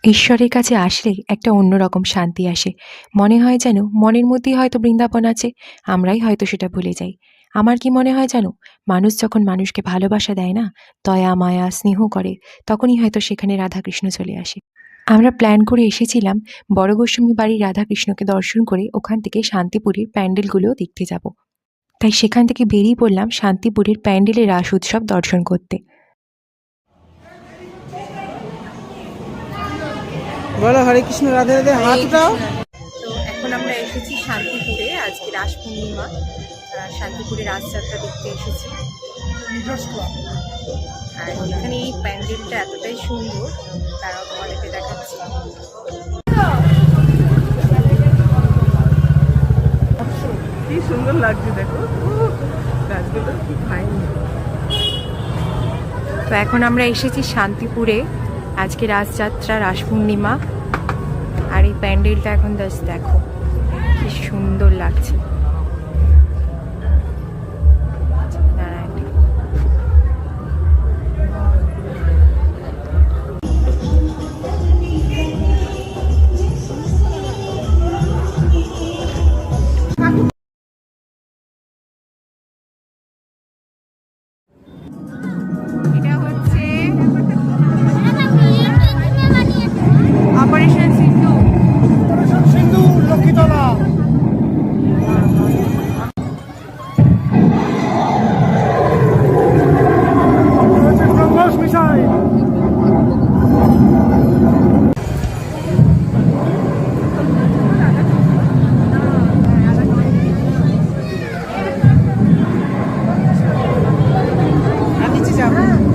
ঈশ্বরের কাছে আসলে একটা অন্যরকম শান্তি আসে। মনে হয় যেন মনের মধ্যেই হয়তো বৃন্দাবন আছে, আমরাই হয়তো সেটা ভুলে যাই। আমার কি মনে হয় জানো? মানুষ যখন মানুষকে ভালোবাসা দেয় না, দয়া, মায়া, স্নেহ করে, তখনই হয়তো সেখানে রাধাকৃষ্ণ চলে আসে। আমরা প্ল্যান করে এসেছিলাম বড় গোস্বামী বাড়ির রাধাকৃষ্ণকে দর্শন করে ওখান থেকে শান্তিপুরের প্যান্ডেলগুলোও দেখতে যাব। তাই সেখান থেকে বেরিয়ে পড়লাম শান্তিপুরের প্যান্ডেলের রাস উৎসব দর্শন করতে। বলো হরে কৃষ্ণ রাধে রাধে, হাত উঠাও। তো এখন আমরা এসেছি শান্তিপুরে, আজকে রাস পূর্ণিমা। শান্তিপুরে রাসযাত্রা দেখতে এসেছি। আর এখানে এই প্যান্ডেলটা এতটাই সুন্দর, তারাও তোমাদেরকে দেখাচ্ছি। কি সুন্দর লাগছে দেখো, গাছগুলো কি ফাইন। তো এখন আমরা এসেছি শান্তিপুরে, আজকে রাসযাত্রা, রাস পূর্ণিমা। আর এই প্যান্ডেলটা এখন জাস্ট দেখো কি সুন্দর লাগছে। এটা হচ্ছে অপারেশন সিন্ধু। সিন্ধু লক্ষ্মীতলা। মিশাই আমি নিচে যাবো।